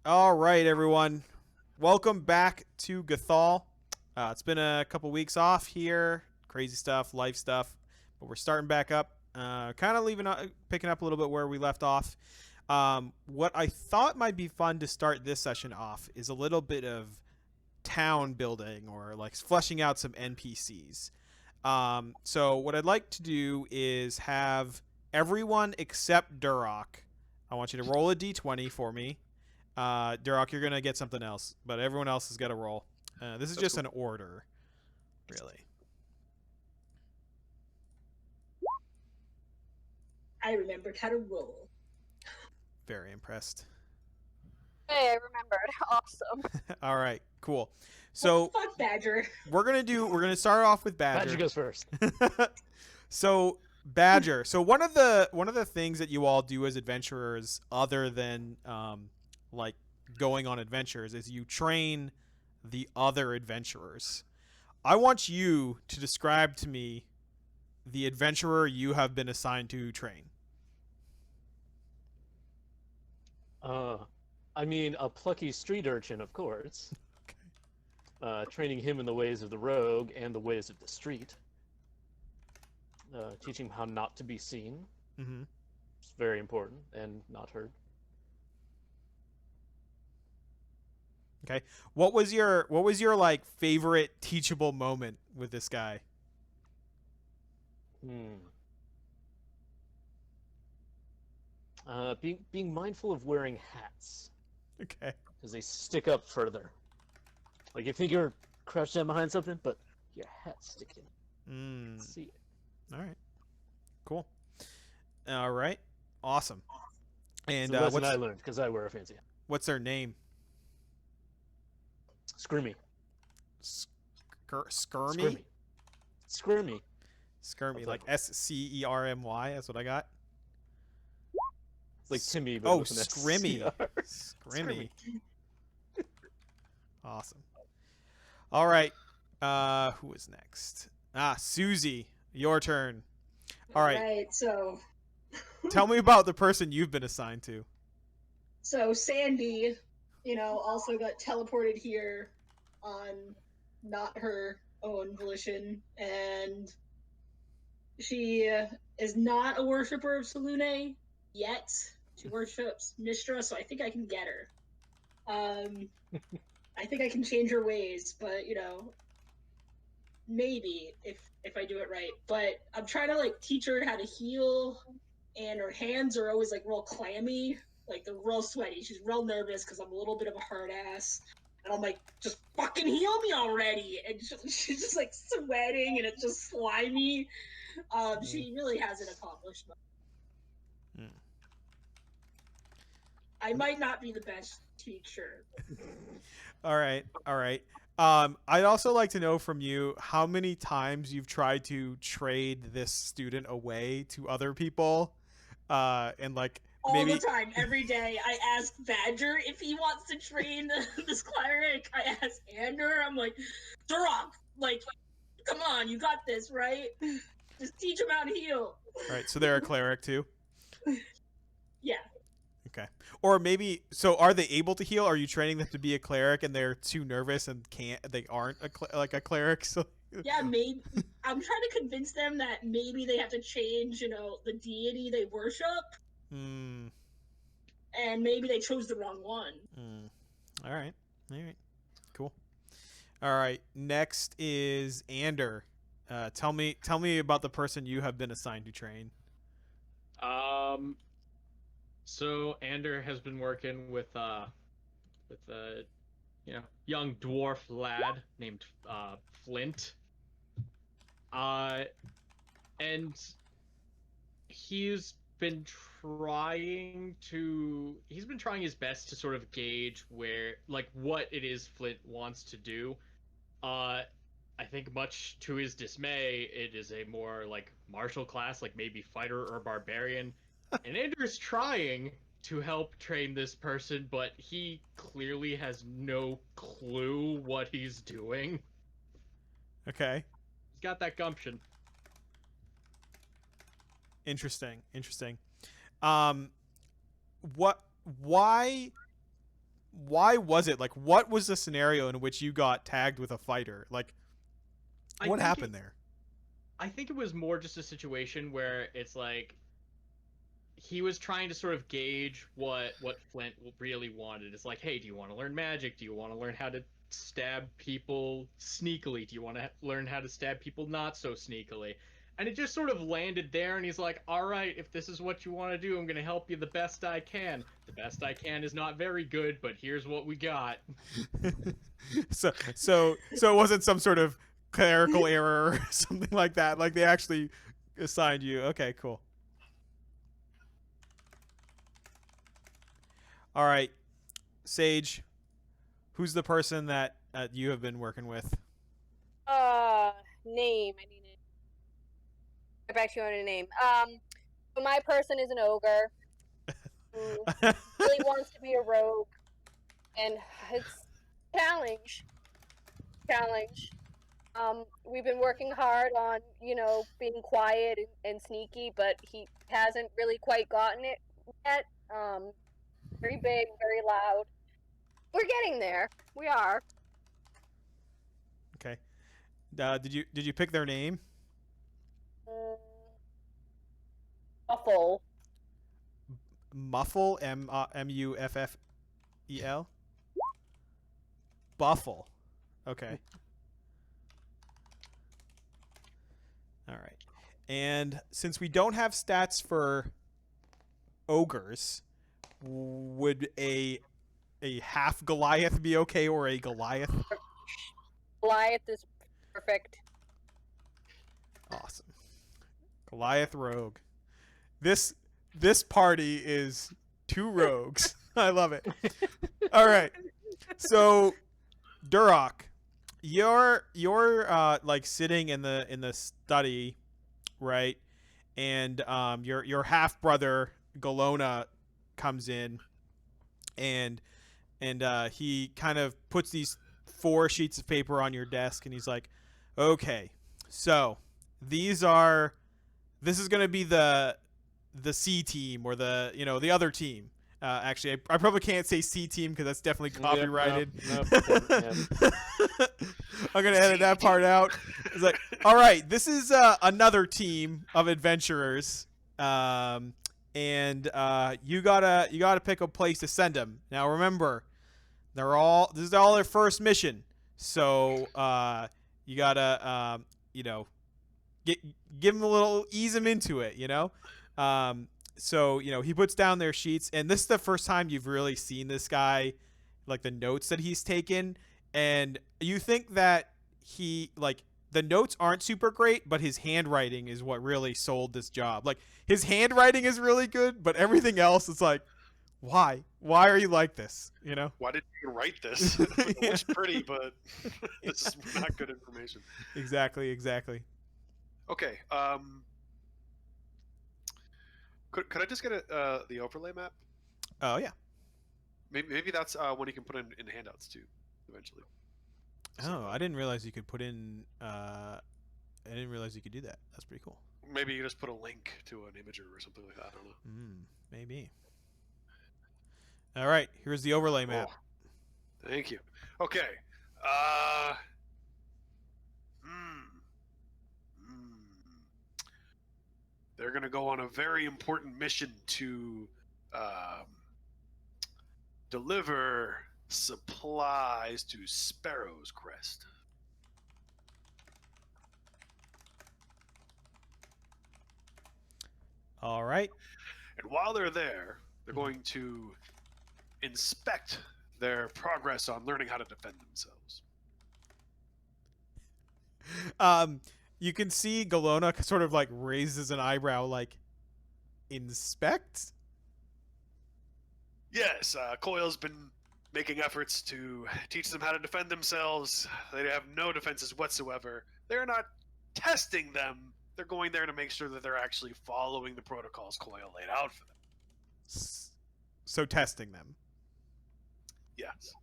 All right, everyone. Welcome back to Gathol. It's been a couple weeks off here, crazy stuff, life stuff, but we're starting back up. Kind of picking up a little bit where we left off. What I thought might be fun to start this session off is a little bit of town building or like fleshing out some NPCs. So what I'd like to do is have everyone except Durok. I want you to roll a d20 for me. Durok, you're gonna get something else, but everyone else has got to roll. This is That's just cool. an order, really. I remembered how to roll. Very impressed. Hey, I remembered. Awesome. All right, cool. What So the fuck, Badger? we're gonna start off with Badger Badger. goes first. So Badger. So one of the things that you all do as adventurers, other than like going on adventures, is you train the other adventurers. I want you to describe to me the adventurer you have been assigned to train. I mean, a plucky street urchin, of course. Training him in the ways of the rogue and the ways of the street. Teaching him how not to be seen. Mm-hmm. It's very important and not heard. Okay. What was your like favorite teachable moment with this guy? Being mindful of wearing hats Okay. because they stick up further. Like you think you're crouched down behind something, but your hat's sticking. See it. All right. Cool. All right. Awesome. And It's a lesson I learned because I wear a fancy hat. what's their name? Scrimmy. Skirmy? Scrimmy. Skirmy, like Scermy. That's what I got. It's like Timmy, but Oh, with an Scrimmy. SCR. Scrimmy. Awesome. All right. Who is next? Susie, your turn. All right. So Tell me about the person you've been assigned to. Sandy, also got teleported here on not her own volition, and she is not a worshiper of Selune yet. She worships Mistra, so I think I can get her. I think I can change her ways, but maybe if I do it right. But I'm trying to like teach her how to heal, and her hands are always like real clammy, like they're real sweaty. She's real nervous because I'm a little bit of a hard ass, and I'm like, just fucking heal me already. And she's just like sweating, and it's just slimy. She really hasn't accomplished much. I might not be the best teacher. All right. I'd also like to know from you how many times you've tried to trade this student away to other people, and like all maybe the time, every day. I ask Badger if he wants to train this cleric. I ask Ander. I'm like, Durok, like, come on, you got this, right? Just teach him how to heal. All right, so they're a cleric too. Yeah. Okay. Or maybe, so are they able to heal? Are you training them to be a cleric and they're too nervous and they aren't like a cleric? So yeah, maybe I'm trying to convince them that maybe they have to change, the deity they worship. And maybe they chose the wrong one. All right. Cool. All right. Next is Ander. Tell me about the person you have been assigned to train. So Ander has been working with a young dwarf lad named Flint. And he's been trying his best to sort of gauge what it is Flint wants to do. I think much to his dismay, it is a more like martial class, like maybe fighter or barbarian. And Andrew's trying to help train this person, but he clearly has no clue what he's doing. Okay. He's got that gumption. Interesting. Why why was it? Like, what was the scenario in which you got tagged with a fighter? Like, I what think happened there? I think it was more just a situation where it's like he was trying to sort of gauge what Flint really wanted. It's like, hey, do you want to learn magic? Do you want to learn how to stab people sneakily? Do you want to learn how to stab people not so sneakily? And it just sort of landed there, and he's like, all right, if this is what you want to do, I'm going to help you the best I can. The best I can is not very good, but here's what we got. So it wasn't some sort of clerical error or something like that. Like, they actually assigned you. Okay, cool. All right, Sage, who's the person that you have been working with? Name. I need to get back to you on a name. So my person is an ogre who really wants to be a rogue, and it's challenge. Challenge. We've been working hard on, being quiet and sneaky, but he hasn't really quite gotten it yet. Very big, very loud. We're getting there. We are. Okay. Did you pick their name? Awful. Muffle, Muffel. Buffle. Okay. All right. And since we don't have stats for ogres, would a half Goliath be okay, or a Goliath? Goliath is perfect. Awesome. Goliath rogue. This party is two rogues. I love it. All right. So, Duroc, you're like sitting in the study, right? And your half brother Galona comes in, and he kind of puts these 4 sheets of paper on your desk, and he's like, "Okay, so this is gonna be the C team, or the other team." Actually, I probably can't say C team because that's definitely copyrighted. Yep. I'm gonna edit that part out. It's like, all right, this is another team of adventurers, and you gotta pick a place to send them. Now remember, this is all their first mission, so you gotta give them a little, ease them into it, So, he puts down their sheets, and this is the first time you've really seen this guy, like the notes that he's taken, and you think that the notes aren't super great, but his handwriting is what really sold this job. Like, his handwriting is really good, but everything else is like, why? Why are you like this? Why did you write this? It looks pretty, but this is not good information. Exactly. Okay. Could I just get the overlay map? Oh yeah. Maybe that's one you can put in handouts too, eventually. Oh, I didn't realize you could put in. I didn't realize you could do that. That's pretty cool. Maybe you just put a link to an imager or something like that. I don't know. Maybe. All right, here's the overlay map. Oh, thank you. Okay. They're gonna go on a very important mission to deliver supplies to Sparrow's Crest. All right. And while they're there, they're going to inspect their progress on learning how to defend themselves. You can see Galona sort of like raises an eyebrow, like, inspect? Yes, Coil's been making efforts to teach them how to defend themselves. They have no defenses whatsoever. They're not testing them. They're going there to make sure that they're actually following the protocols Coil laid out for them. So testing them. Yes.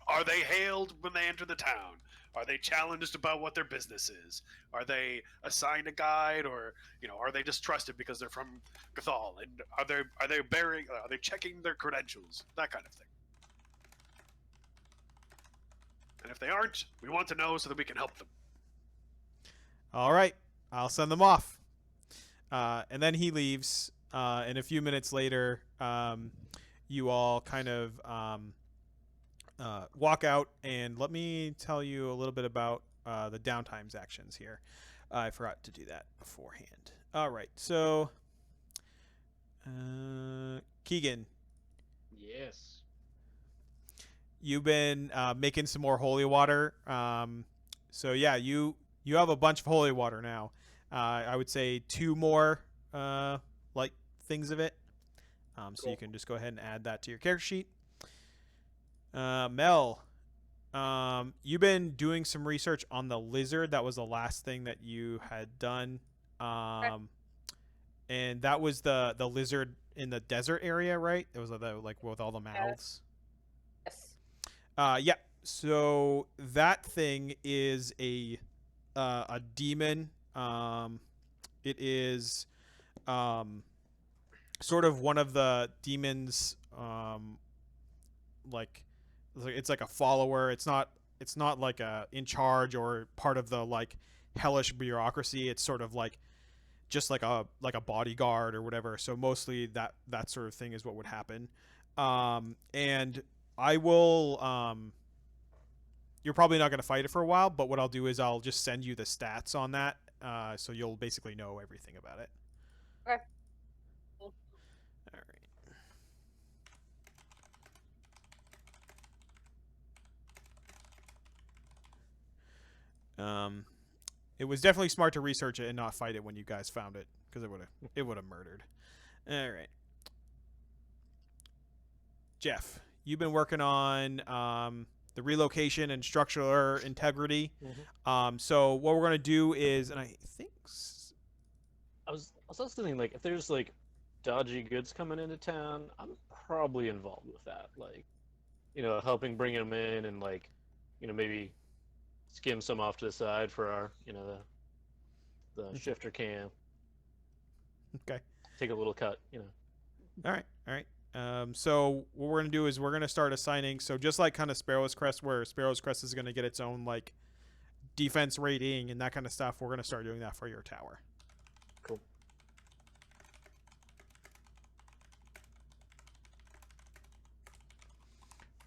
Are they hailed when they enter the town? Are they challenged about what their business is? Are they assigned a guide, or are they just trusted because they're from Gathol? And are they checking their credentials? That kind of thing. And if they aren't, we want to know so that we can help them. All right, I'll send them off. And then he leaves. And a few minutes later, you all kind of walk out. And let me tell you a little bit about the downtimes actions here. I forgot to do that beforehand. All right, so Keegan, Yes. you've been making some more holy water. So yeah, you have a bunch of holy water now. I would say 2 more like things of it. So you can just go ahead and add that to your character sheet. Mel, you've been doing some research on the lizard. That was the last thing that you had done. And that was the lizard in the desert area, right? It was the like with all the mouths. Yes. Yeah. So that thing is a demon. It is sort of one of the demons. Like it's like a follower. It's not like a in charge or part of the like hellish bureaucracy. It's sort of like just like a bodyguard or whatever. So mostly that sort of thing is what would happen. And I will. You're probably not going to fight it for a while, but what I'll do is I'll just send you the stats on that, so you'll basically know everything about it. Okay. All right. It was definitely smart to research it and not fight it when you guys found it, because it would have murdered. All right. Jeff, you've been working on the relocation and structural integrity. Mm-hmm. So what we're gonna do is, and I think I was also thinking, like, if there's like dodgy goods coming into town, I'm probably involved with that. Like, helping bring them in and like, maybe skim some off to the side for our, the shifter cam. Okay. Take a little cut. All right. So what we're gonna do is we're gonna start assigning. So just like kind of Sparrow's Crest, where Sparrow's Crest is gonna get its own like defense rating and that kind of stuff, we're gonna start doing that for your tower. Cool.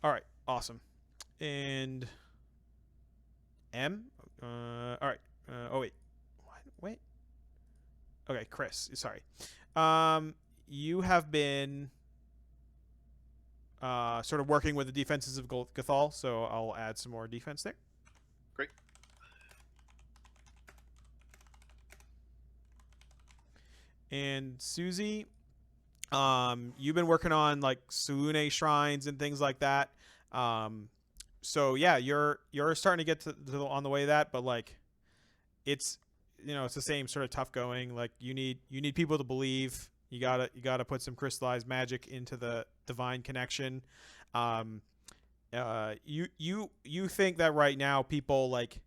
All right. Awesome. And M. All right. Oh wait. What? Wait. Okay, Chris. Sorry. You have been sort of working with the defenses of Gathol, so I'll add some more defense there. Great. And Susie, you've been working on like Salune shrines and things like that. So yeah, you're starting to get to on the way of that, but like, it's it's the same sort of tough going. Like you need people to believe. You gotta put some crystallized magic into the divine connection. You think that right now people like,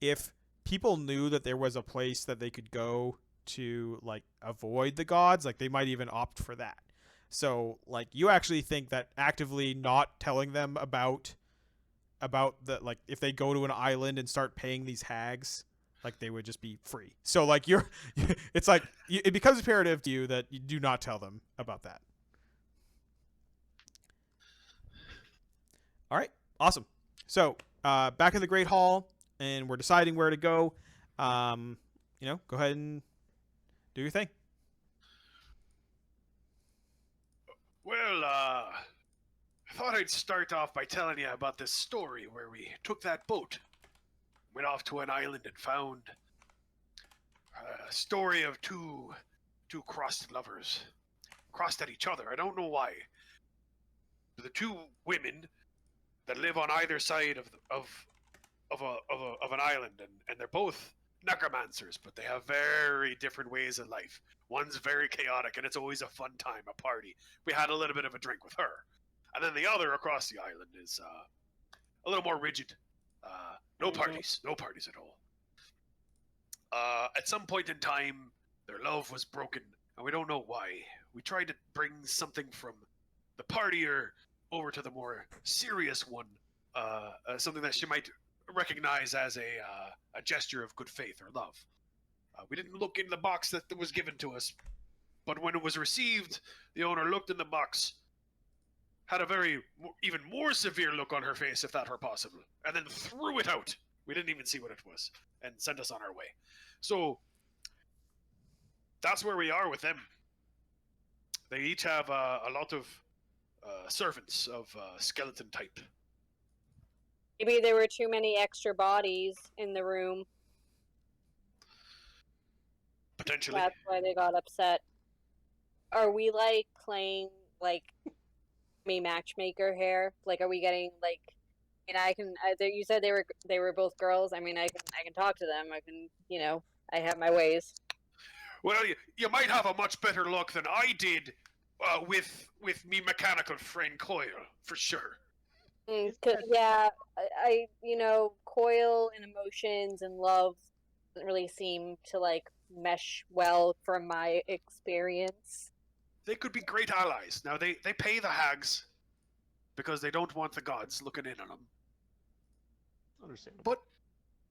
if people knew that there was a place that they could go to like avoid the gods, like they might even opt for that. So like you actually think that actively not telling them about the like, if they go to an island and start paying these hags, like they would just be free. So like it's like it becomes imperative to you that you do not tell them about that. All right, awesome. So back in the Great Hall, and we're deciding where to go. Go ahead and do your thing. Well, I thought I'd start off by telling you about this story where we took that boat, went off to an island and found a story of two crossed lovers, crossed at each other. I don't know why. The two women that live on either side of an island, and they're both necromancers, but they have very different ways of life. One's very chaotic, and it's always a fun time, a party. We had a little bit of a drink with her. And then the other across the island is a little more rigid. No parties at all. At some point in time, their love was broken, and we don't know why. We tried to bring something from the partier over to the more serious one, something that she might recognize as a gesture of good faith or love. We didn't look in the box that was given to us, but when it was received, the owner looked in the box, had a very even more severe look on her face, if that were possible, and then threw it out. We didn't even see what it was, and sent us on our way. So that's where we are with them. They each have a lot of servants of skeleton type. Maybe there were too many extra bodies in the room. Potentially. That's why they got upset. Are we like playing like me matchmaker here? Like, are we getting like? And you said they were both girls. I mean, I can talk to them. I can, I have my ways. Well, you might have a much better luck than I did with me mechanical friend Coil, for sure. Yeah, Coil and emotions and love doesn't really seem to like mesh well from my experience. They could be great allies. Now, they pay the hags because they don't want the gods looking in on them. Understandable. But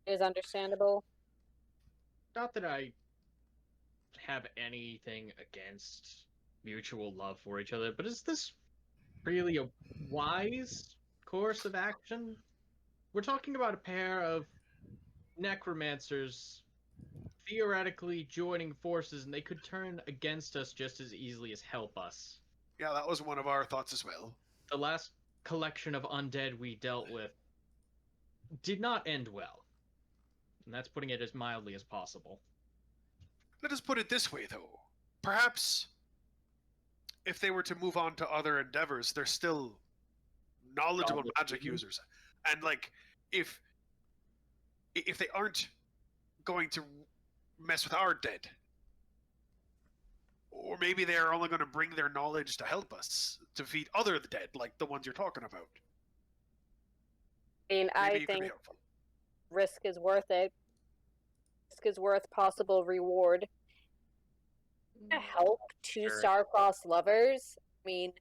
it is understandable. Not that I have anything against mutual love for each other, but is this really a wise course of action? We're talking about a pair of necromancers theoretically joining forces, and they could turn against us just as easily as help us. Yeah, that was one of our thoughts as well. The last collection of undead we dealt with did not end well. And that's putting it as mildly as possible. Let us put it this way, though. Perhaps if they were to move on to other endeavors, they're still knowledgeable magic users. And, like, if they aren't going to mess with our dead, or maybe they're only going to bring their knowledge to help us to defeat other dead, like the ones you're talking about. I mean, I think risk is worth it. Risk is worth possible reward. To help two star-crossed lovers, I mean,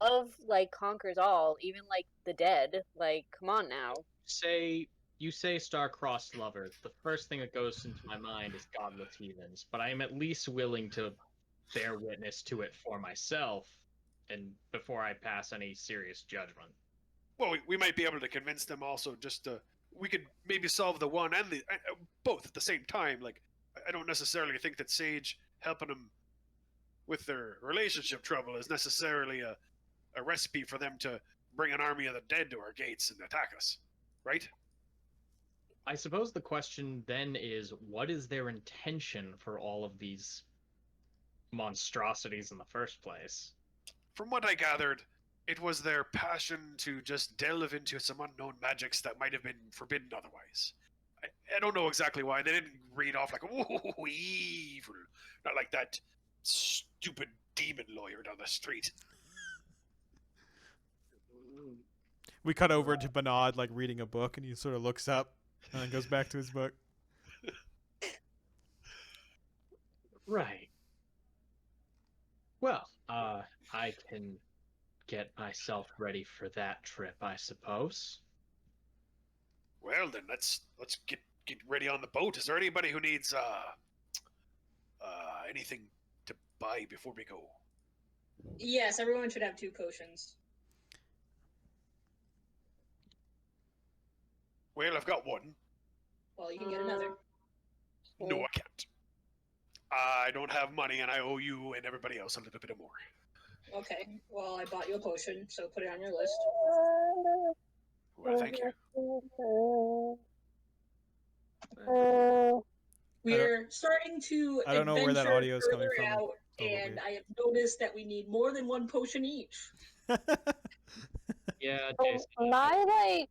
love like conquers all, even like the dead. Like, come on now. You say star-crossed lovers. The first thing that goes into my mind is godless heathens, but I am at least willing to bear witness to it for myself, and before I pass any serious judgment. Well, we might be able to convince them also. We could maybe solve the one and the both at the same time. Like, I don't necessarily think that Sage helping them with their relationship trouble is necessarily a recipe for them to bring an army of the dead to our gates and attack us, right? I suppose the question then is, what is their intention for all of these monstrosities in the first place? From what I gathered, it was their passion to just delve into some unknown magics that might have been forbidden otherwise. I don't know exactly why. They didn't read off like, "Ooh, evil." Not like that stupid demon lawyer down the street. We cut over to Bernard, like, reading a book, and he sort of looks up and then goes back to his book. Right. Well, I can get myself ready for that trip, I suppose. Well, then let's get ready on the boat. Is there anybody who needs anything to buy before we go? Yes, everyone should have 2 potions. Well, I've got one. Well, you can get another. No, I can't. I don't have money, and I owe you and everybody else a little bit more. Okay, well, I bought you a potion, so put it on your list. Well, thank you. We're starting to I don't know where that adventure audio is coming further from. out, and I have noticed that we need more than 1 potion each. Yeah, So my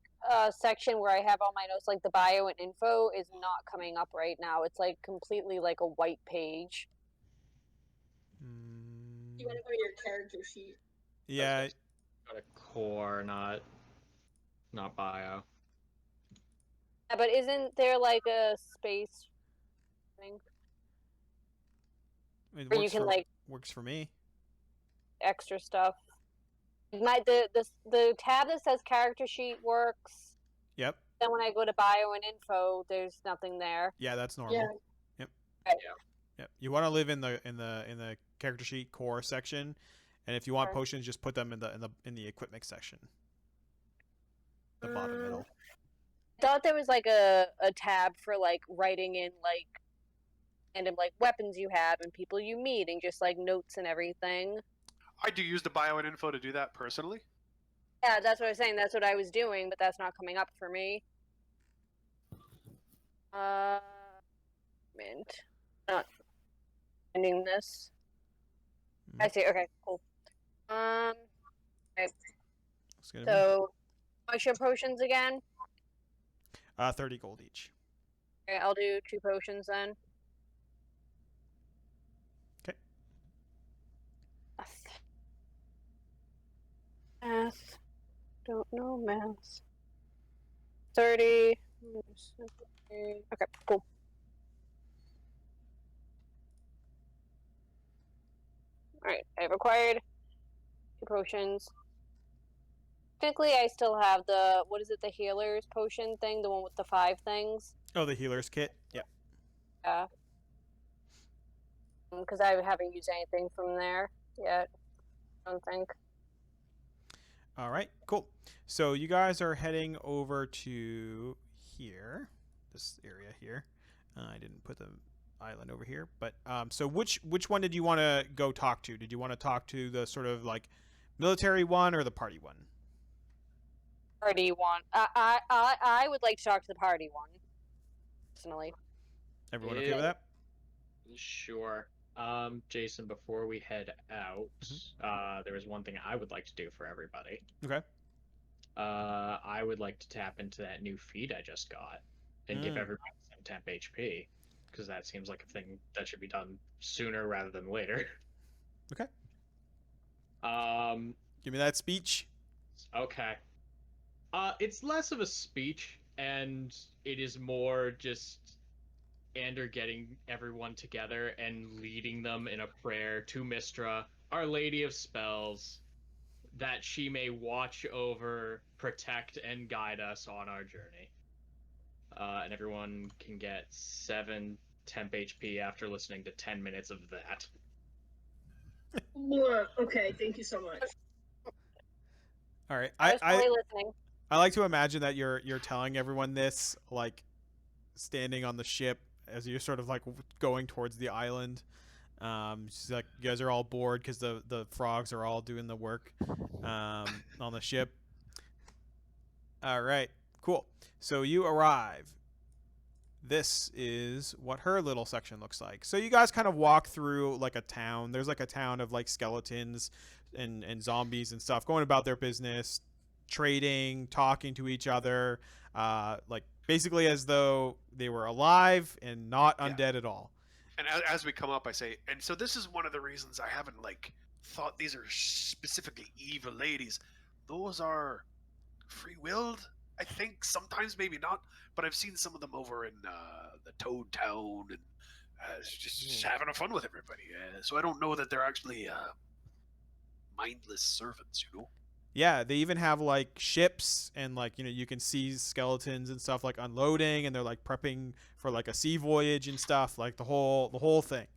section where I have all my notes, like the bio and info, is not coming up right now. It's like completely like a white page. You want to go to your character sheet? Yeah. Got a core, not bio. Yeah, but isn't there like a space thing It where you can like works for me. extra stuff? The tab that says character sheet works. Yep. Then when I go to bio and info, there's nothing there. Yeah, that's normal. Yeah. Yep. Okay. Yep. You want to live in the character sheet core section, and if you want Sure. potions, just put them in the equipment section. The bottom middle. I thought there was like a tab for like writing in like random like weapons you have and people you meet and just like notes and everything. I do use the bio and info to do that personally. Yeah, that's what I was saying. That's what I was doing, but that's not coming up for me. Mint. Not ending this. I see. Okay, cool. Okay. It's gonna So, how much are potions again? be 30 gold each. Okay, I'll do 2 potions then. Okay. Math. Don't know math. 30. Okay, cool. Alright, I've acquired 2 potions. Technically, I still have the, what is it, the healer's potion thing? The one with the 5 things? Oh, the healer's kit. Yep. Yeah. Because I haven't used anything from there yet. I don't think. All right, cool. So you guys are heading over to here, this area here. I didn't put the island over here, but so which one did you want to go talk to? Did you want to talk to the sort of like military one or the party one? Party one. I would like to talk to the party one. Personally. Everyone okay with that? Sure. Jason, before we head out, there was one thing I would like to do for everybody. Okay. I would like to tap into that new feed I just got and give everybody some temp HP, because that seems like a thing that should be done sooner rather than later. Okay. Give me that speech. Okay. It's less of a speech, and it is more just Ander getting everyone together and leading them in a prayer to Mistra, Our Lady of Spells, that she may watch over, protect, and guide us on our journey. And everyone can get 7 temp HP after listening to 10 minutes of that. Okay, thank you so much. All right. I was totally listening. I like to imagine that you're telling everyone this, like standing on the ship as you're sort of like going towards the island. She's like, you guys are all bored because the frogs are all doing the work on the ship. All right, cool. So you arrive. This is what her little section looks like. So you guys kind of walk through like a town. There's like a town of like skeletons and zombies and stuff going about their business, trading, talking to each other, like basically as though they were alive and not undead at all. And as we come up, I say, and so this is one of the reasons I haven't like thought these are specifically evil ladies. Those are free-willed, I think. Sometimes maybe not, but I've seen some of them over in the Toad Town and just having a fun with everybody. So I don't know that they're actually mindless servants, you know. Yeah, they even have like ships and like, you know, you can see skeletons and stuff like unloading, and they're like prepping for like a sea voyage and stuff, like the whole thing.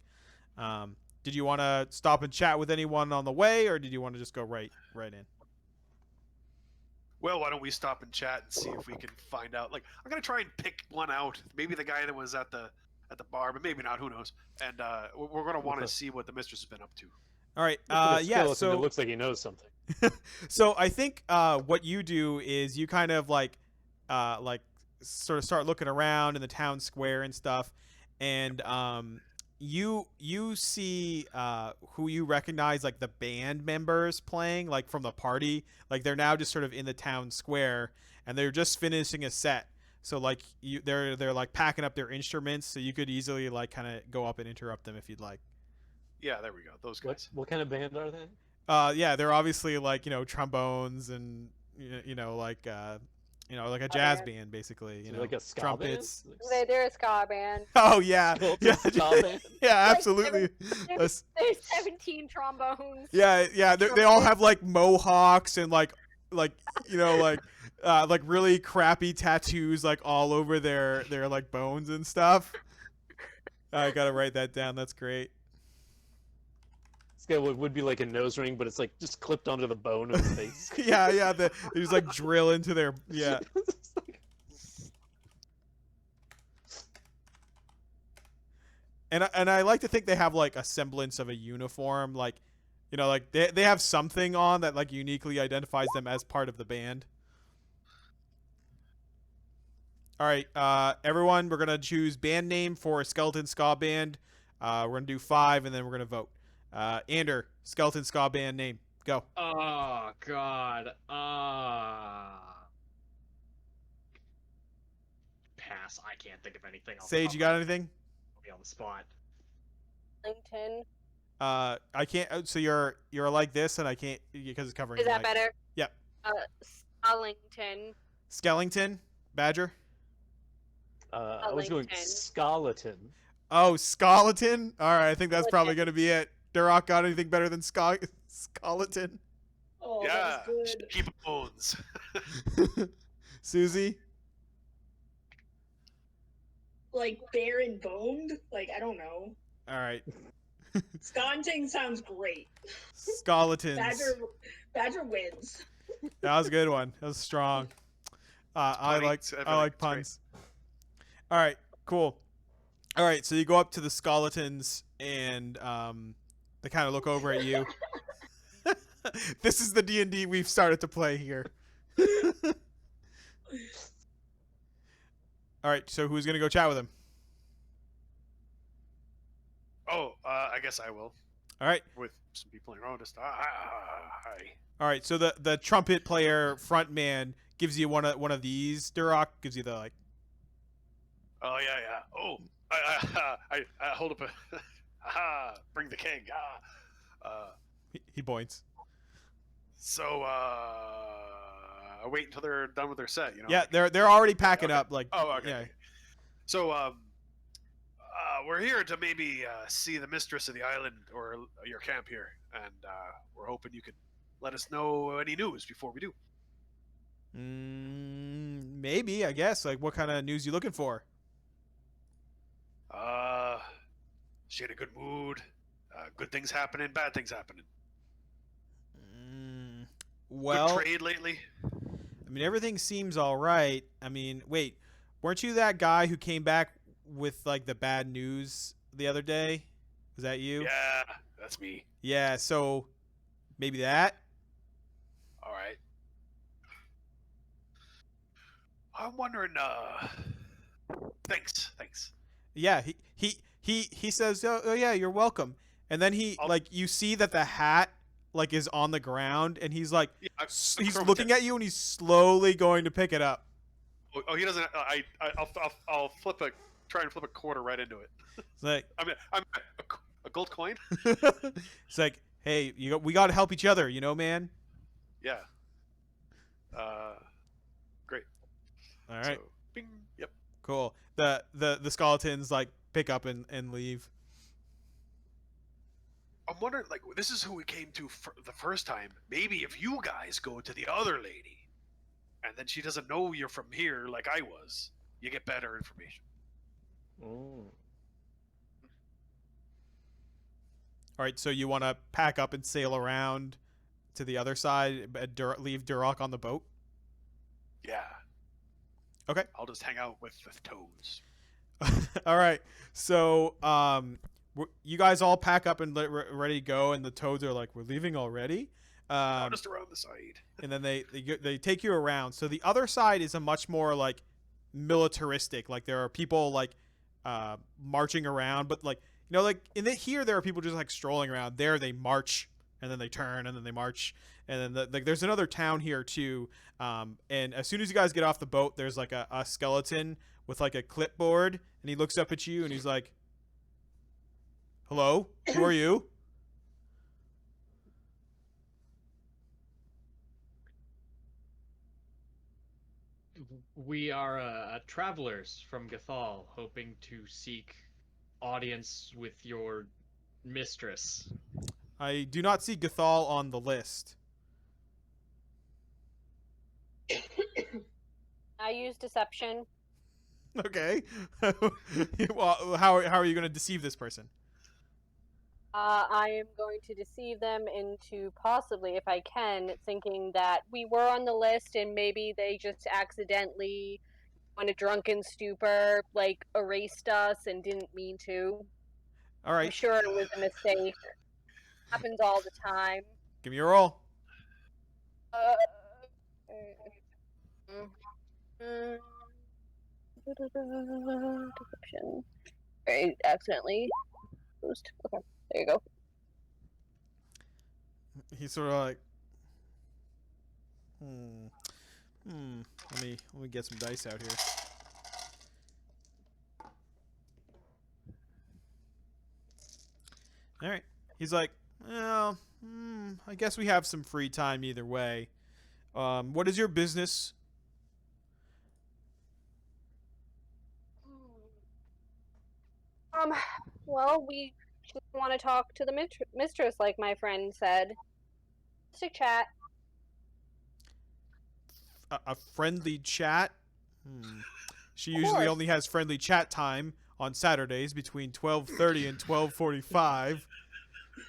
Did you want to stop and chat with anyone on the way, or did you want to just go right in? Well, why don't we stop and chat and see if we can find out? Like, I'm gonna try and pick one out. Maybe the guy that was at the bar, but maybe not. Who knows? And we're gonna want to see what the mistress has been up to. All right. Yeah. So it looks like he knows something. So I think what you do is you kind of like sort of start looking around in the town square and stuff, and you see who you recognize, like the band members playing like from the party. Like they're now just sort of in the town square, and they're just finishing a set. So like they're like packing up their instruments, so you could easily like kind of go up and interrupt them if you'd like. Yeah, there we go. Those guys. What kind of band are they? Yeah, they're obviously like, you know, trombones and like like a Ska jazz band. band, basically. So like a ska trumpets. band? They're a ska band. Oh yeah, Skeleton yeah, ska band? yeah, Like absolutely. There's 17 trombones. Yeah. They all have like mohawks and like like really crappy tattoos like all over their like bones and stuff. I gotta write that down. That's great. This guy would be like a nose ring, but it's like just clipped onto the bone of his face. Yeah. They just like drill into their yeah. It's like- And I like to think they have like a semblance of a uniform, like like they have something on that like uniquely identifies them as part of the band. All right, everyone, we're gonna choose band name for a skeleton ska band. We're gonna do 5, and then we're gonna vote. Ander, skeleton ska band name, go. Oh God. Pass. I can't think of anything. off the Sage, top you of got my- anything? I'll be on the spot. Lincoln. I can't. So you're like this, and I can't because it's covering. Is your that mic. better? Yep. Stallington. Skellington, Badger. I was going Ellington. skeleton. Oh, Skeleton. All right, I think that's probably gonna be it. Duroc got anything better than Skeleton? Oh, Yeah, that was good. keep bones. Susie. Like bare and boned. Like I don't know. All right, Sconting sounds great. Skeletons. Badger wins. That was a good one. That was strong. I funny. like It's- I I feel like like it's great. puns. All right, cool. All right, so you go up to the Skeletons and they kind of look over at you. This is the D&D we've started to play here. All right, so who's gonna go chat with him? Oh, I guess I will. All right, With some people around us. Hi. all right. So the trumpet player front man gives you one of these. Duroc gives you the like. Oh yeah. Oh, I hold up a. Bring the king. He points. So wait until they're done with their set. Yeah, they're already packing okay. up. Like Oh, okay. Yeah. So we're here to maybe see the mistress of the island or your camp here, and we're hoping you could let us know any news before we do. Maybe, I guess. Like, what kind of news you looking for? She in a good mood. Good things happening, bad things happening. Well, Good trade lately. I mean, everything seems all right. I mean, wait, weren't you that guy who came back with like the bad news the other day? Was that you? Yeah, that's me. Yeah. So maybe that. All right. I'm wondering. Thanks. Yeah. He says, oh yeah, you're welcome. And then you see that the hat like is on the ground, and he's like, Yeah, he's looking at you, and he's slowly going to pick it up. Oh, he doesn't. I'll try and flip a quarter right into it. It's like, I'm a gold coin. it's like, hey, we got to help each other, man. Yeah. Great. All right, So, bing. Yep. cool. The skeletons like pick up and leave. I'm wondering, like, this is who we came to for the first time. Maybe if you guys go to the other lady, and then she doesn't know you're from here, like I was, you get better information. Mm. All right, so you want to pack up and sail around to the other side, leave Duroc on the boat? Yeah. Okay. I'll just hang out with the toads. All right. So, you guys all pack up and ready to go, and the toads are like, "We're leaving already." Just around the side. And then they take you around. So the other side is a much more like militaristic. Like there are people like marching around, but like like here there are people just like strolling around. There they march and then they turn and then they march, and then there's another town here too. And as soon as you guys get off the boat, there's like a skeleton with like a clipboard, and he looks up at you and he's like, "Hello, who are you?" We are travelers from Gathol, hoping to seek audience with your mistress. I do not see Gathol on the list. I use deception. Okay. Well, how are you going to deceive this person? I am going to deceive them into possibly, if I can, thinking that we were on the list and maybe they just accidentally, on a drunken stupor, like erased us and didn't mean to. All I'm right. sure it was a mistake. Happens all the time. Give me a roll. Uh, mm, mm, Deception. I accidentally boost. Okay, there you go. He's sort of like, hmm. Let me get some dice out here. All right. He's like, well, I guess we have some free time either way. What is your business? Um, well, we just want to talk to the mistress, like my friend said. Just a chat. A friendly chat? She Of usually course. only has friendly chat time on Saturdays between 12:30 and 12:45.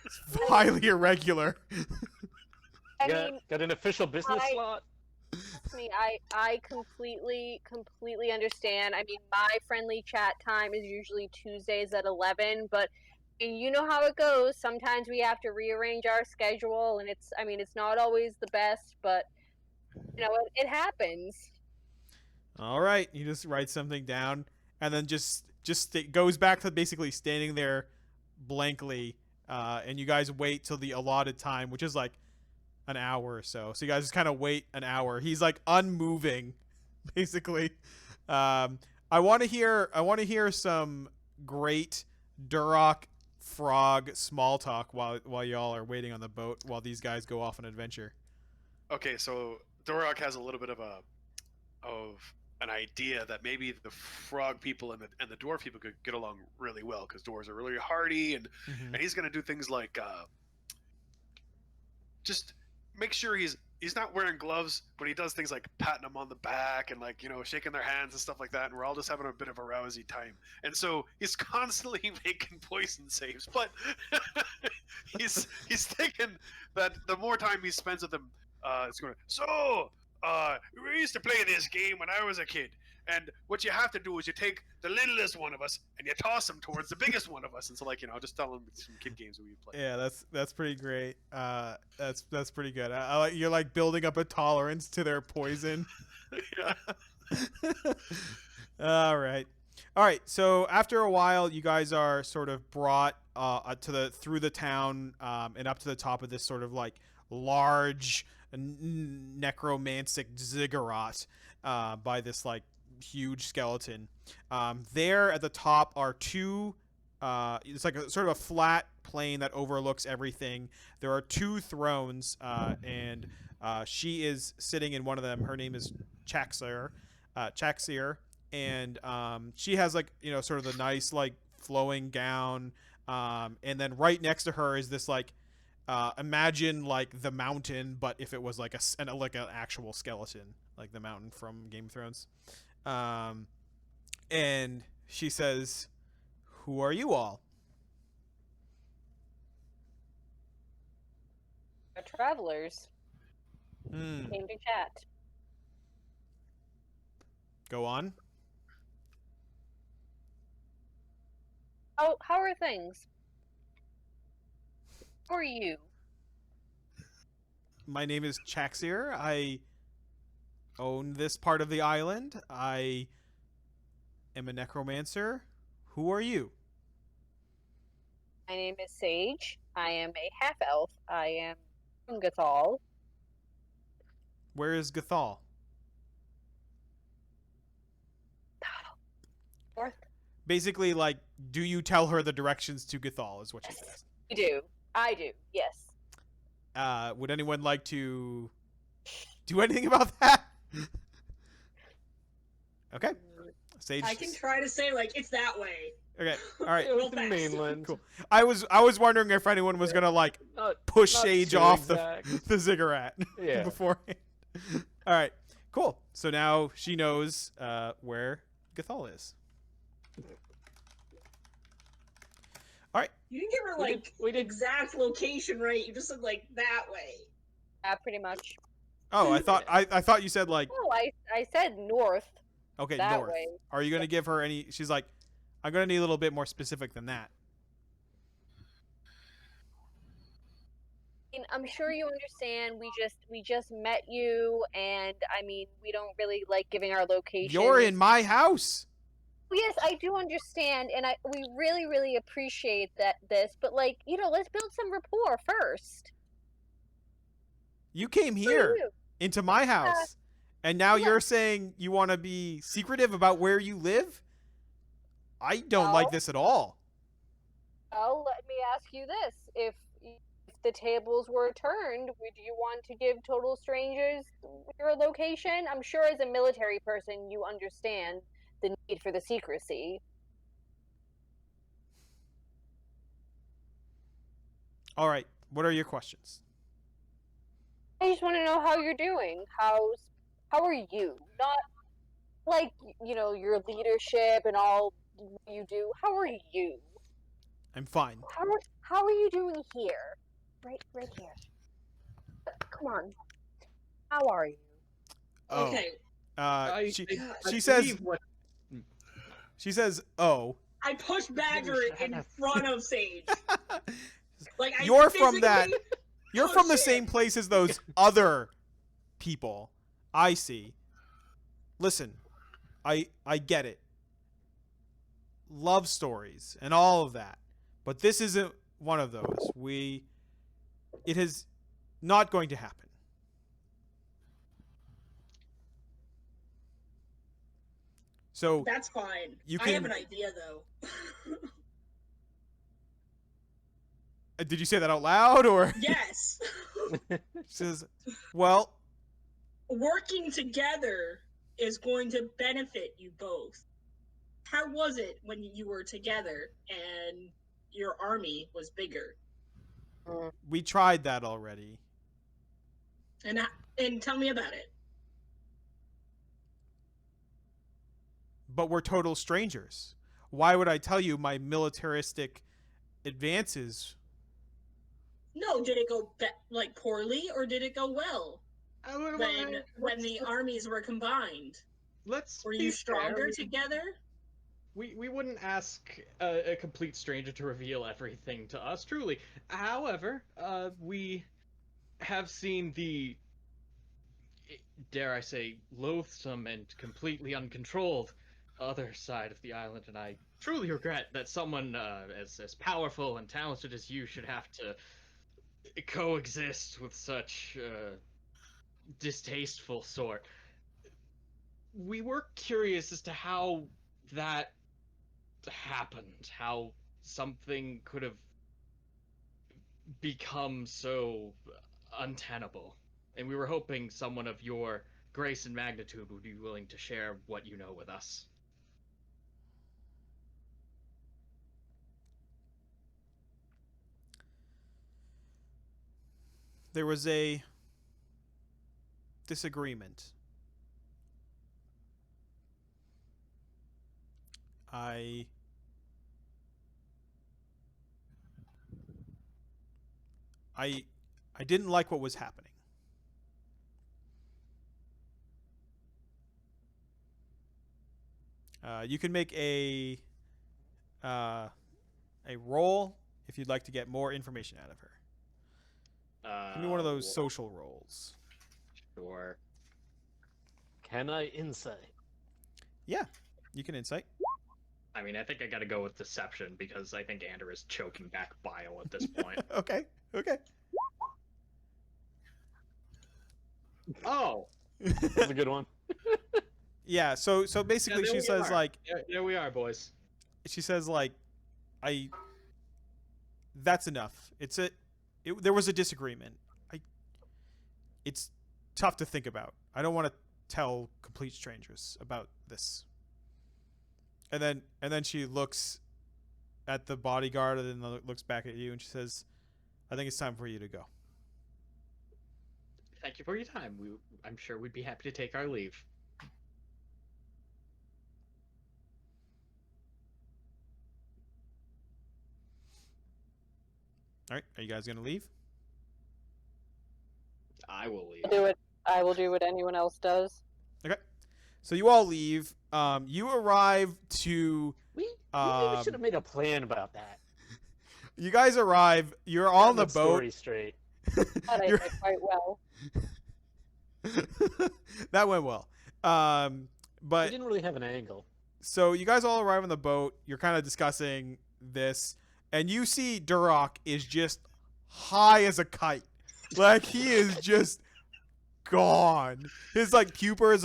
It's highly irregular. I got, mean, got an official business I- slot? trust me, I completely understand. I mean, my friendly chat time is usually Tuesdays at 11, but you know how it goes. Sometimes we have to rearrange our schedule, and it's not always the best, but it happens. All right, he just writes something down and then goes back to basically standing there blankly, and you guys wait till the allotted time, which is like an hour or so. So you guys just kind of wait an hour. He's like unmoving, basically. I want to hear some great Duroc frog small talk while y'all are waiting on the boat while these guys go off on adventure. Okay, so Dorok has a little bit of an idea that maybe the frog people and the dwarf people could get along really well because dwarves are really hardy, and he's gonna do things like just make sure he's not wearing gloves, but he does things like patting them on the back and shaking their hands and stuff like that, and we're all just having a bit of a rousy time. And so he's constantly making poison saves, but he's thinking that the more time he spends with them, it's going. So we used to play this game when I was a kid. And what you have to do is you take the littlest one of us and you toss him towards the biggest one of us. And so, just tell him some kid games we play. Yeah, that's pretty great. That's pretty good. I like you're like building up a tolerance to their poison. All right. So after a while, you guys are sort of brought through the town and up to the top of this sort of like large necromantic ziggurat by this like huge skeleton. There at the top are two. It's like a sort of a flat plane that overlooks everything. There are two thrones, and she is sitting in one of them. Her name is Chaxir. And she has like sort of the nice like flowing gown. And then right next to her is this like imagine like the mountain, but if it was like an actual skeleton, like the mountain from Game of Thrones. And she says, "Who are you all?" We're travelers. Hmm. Came to chat. Go on. How are things? Who are you? My name is Chaxir. I own this part of the island. I am a necromancer. Who are you? My name is Sage. I am a half elf. I am from Gathol. Where is Gathol? North. Basically, like, do you tell her the directions to Gathol? Is what she says. We do. I do. Yes. Would anyone like to do anything about that? Sage. I can try to say like it's that way. Okay. All right. It was the Real fast. mainland. Cool. I was wondering if anyone was gonna like Not, push not Sage too off exact. the ziggurat Yeah. beforehand. All right. Cool. So now she knows where Gathol is. You didn't give her We like did- we did- exact location, right? You just said like that way. Yeah, pretty much. Oh, I thought I thought you said like Oh, I said north. okay that north. way. Are you gonna give her any? She's like, I'm gonna need a little bit more specific than that. mean, I'm sure you understand. We just met you, and I mean, we don't really like giving our location. You're in my house. Yes, I do understand, and we really appreciate this. But like, let's build some rapport first. You came What do here you? into my house, and now yeah. you're saying you want to be secretive about where you live? I don't like No. this at all. Well, let me ask you this: if the tables were turned, would you want to give total strangers your location? I'm sure as a military person, you understand the need for the secrecy. All right. What are your questions? I just want to know how you're doing. How are you? Not like your leadership and all you do. How are you? I'm fine. How are you doing here? Right here. Come on. How are you? Oh. Okay. She says believe what she says, "Oh." I pushed Badger in front of Sage. Like You're from that. physically- You're Oh, from the shit. same place as those other people. I see. Listen, I get it. Love stories and all of that. But this isn't one of those. It is not going to happen. So That's fine. You I have can- an idea though. did you say that out loud or Yes. she says, "Well, Working together is going to benefit you both. How was it when you were together and your army was bigger? we tried that already." And tell me about it. But we're total strangers. Why would I tell you my militaristic advances? No, did it go like poorly or did it go well when the armies were combined? let's Were be you fair, stronger together? we wouldn't ask a complete stranger to reveal everything to us, truly. However, we have seen the, dare I say, loathsome and completely uncontrolled other side of the island, and I truly regret that someone as powerful and talented as you should have to coexist with such distasteful sort. We were curious as to how that happened, how something could have become so untenable, and we were hoping someone of your grace and magnitude would be willing to share what you know with us. There was a disagreement. I didn't like what was happening. You can make a roll if you'd like to get more information out of her. Give me one of those social rolls. Sure. Can I insight? Yeah, you can insight. I mean, I think I gotta go with deception because I think Ander is choking back bile at this point. Okay. Oh! That's a good one. Yeah. So basically, Yeah, there she we says are. like There we are, boys. That's enough. There was a disagreement. It's tough to think about. I don't want to tell complete strangers about this. then she looks at the bodyguard and then looks back at you and she says, "I think it's time for you to go." Thank you for your time. I'm sure we'd be happy to take our leave. All right, are you guys gonna leave? I will leave. Do it. I will do what anyone else does. Okay, so you all leave. You arrive to. We maybe should have made a plan about that. You guys arrive. You're on the That boat. Story straight. But I You're- did quite well. That went well. We But didn't really have an angle. so you guys all arrive on the boat. You're kind of discussing this, and you see Duroc is just high as a kite. Like he is just gone. His like pupils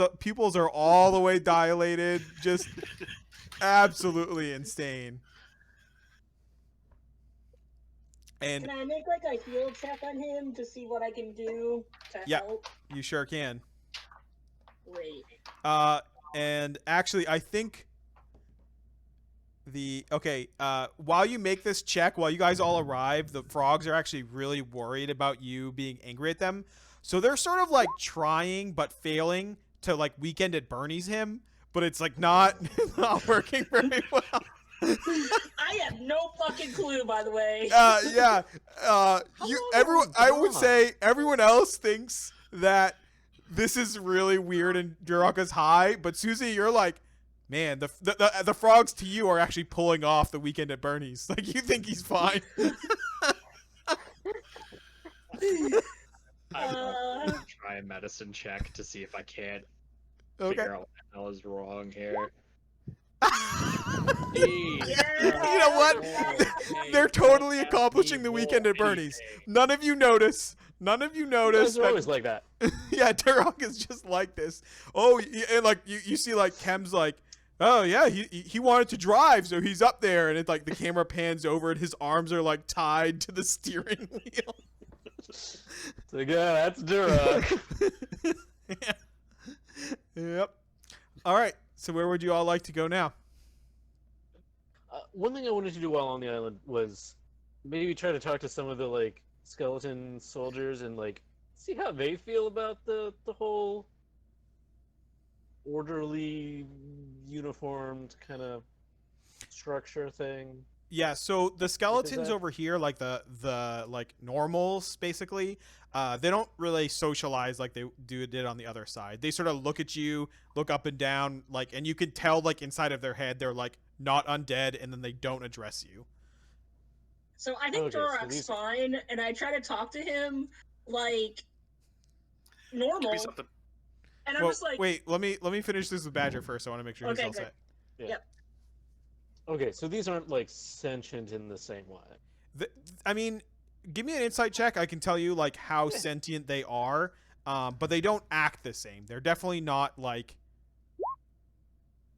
are all the way dilated. Just absolutely insane. And Can I make like a heal check on him to see what I can do to Yeah. help? you sure can. Great. And actually, I think while you make this check, while you guys all arrive, the frogs are actually really worried about you being angry at them. So they're sort of like trying but failing to like Weekend at Bernie's him, but it's like not working very well. I have no fucking clue, by the way. Yeah. I would say everyone else thinks that this is really weird and Duroc is high, but Susie, you're like, man, the frogs to you are actually pulling off the Weekend at Bernie's. Like you think he's fine. I will try a medicine check to see if I can Okay. figure out what the hell is wrong here. You know what? They're totally accomplishing the Weekend at Bernie's. None of you notice. None of you You notice. guys are always like that. Yeah, Duroc is just like this. Oh, and like you see, like Kem's like, oh yeah, he wanted to drive, so he's up there, and it's like the camera pans over, and his arms are like tied to the steering wheel. It's like, yeah, that's Duroc. Yeah. Yep. All right. So where would you all like to go now? One thing I wanted to do while on the island was maybe try to talk to some of the like skeleton soldiers and like see how they feel about the whole orderly, uniformed kind of structure thing. Yeah, so the skeletons that- over here, like the like normals, basically, they don't really socialize like they did on the other side. They sort of look at you, look up and down, like, and you can tell like inside of their head they're like not undead, and then they don't address you. So I think Okay, so Duroc's these- fine, and I try to talk to him like Give normal, me something. and I'm Well, just like, wait, let me finish this with Badger first. I want to make sure he's Okay, all great. set. Okay, so these aren't like sentient in the same way. I mean, give me an insight check. I can tell you like how Yeah. sentient they are, but they don't act the same. They're definitely not like.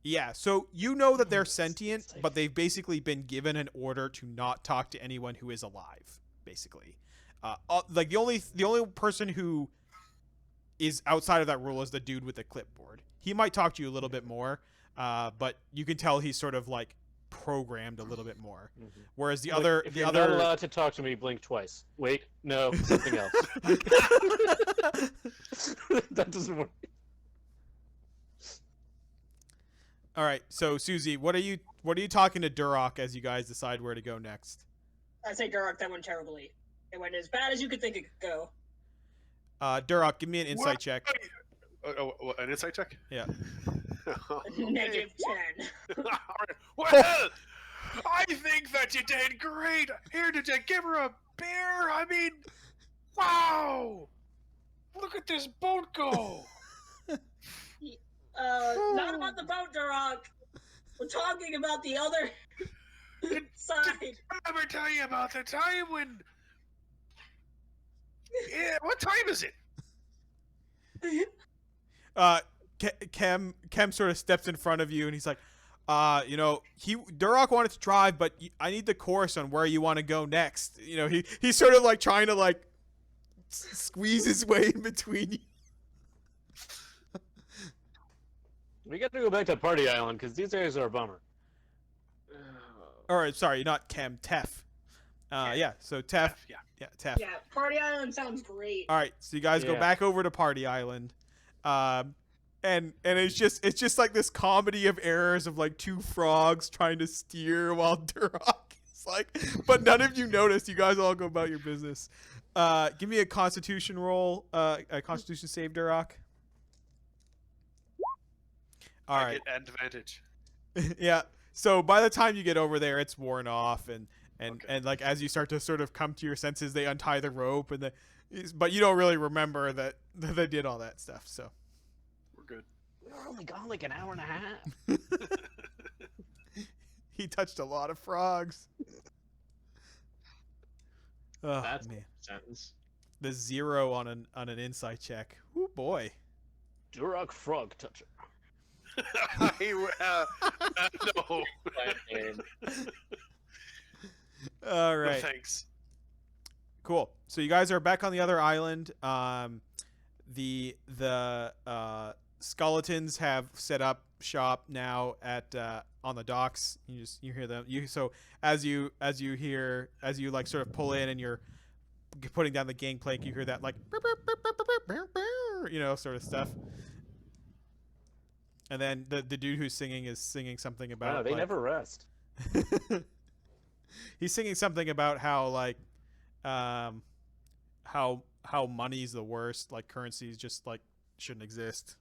Yeah, so you know that they're sentient, but they've basically been given an order to not talk to anyone who is alive. Basically, like the only person who is outside of that rule is the dude with the clipboard. He might talk to you a little bit more, but you can tell he's sort of like programmed a little bit more. Mhm. Whereas the Like, other if the you're other not allowed to talk to me, blink twice. Wait, no, something else. That doesn't work. All right, so Susie, what are you talking to Duroc as you guys decide where to go next? I say Duroc, that went terribly. It went as bad as you could think it could go. Duroc, give me an insight What? check. What, an insight check? Yeah. Okay. -10. Alright. Well, I think that you did great. Here, did you give her a bear? I mean, wow! Look at this boat go. Not about the boat, Duroc. We're talking about the other side. Did I ever tell you about the time when? Yeah, what time is it? Kem sort of steps in front of you and he's like, Duroc wanted to drive, but I need the course on where you want to go next. You know, he's sort of like trying to like squeeze his way in between you. We got to go back to Party Island because these guys are a bummer. or sorry, not Chem, Tef. Yeah. So Tef, Yeah. yeah, Tef. Yeah, Party Island sounds great. All right, so you guys go Yeah. back over to Party Island, and it's just like this comedy of errors of like two frogs trying to steer while Duroc is like, but none of you notice. You guys all go about your business. Give me a Constitution roll, a Constitution save, Duroc. All I right, get advantage. yeah. So by the time you get over there, it's worn off, and Okay. like as you start to sort of come to your senses, they untie the rope, but you don't really remember that they did all that stuff. So We're good. We were only gone like an hour and a half. he touched a lot of frogs. Oh That's man, a sentence. the 0 on an insight check. Oh boy. Duroc Frog Toucher. No. All No right. thanks. Cool. So you guys are back on the other island. The skeletons have set up shop now at on the docks. You hear them. So as you like sort of pull in and you're putting down the gangplank, you hear that like sort of stuff. And then the dude who's singing is singing something about Wow, they like, never rest. he's singing something about how like how money's the worst, like currencies just like shouldn't exist.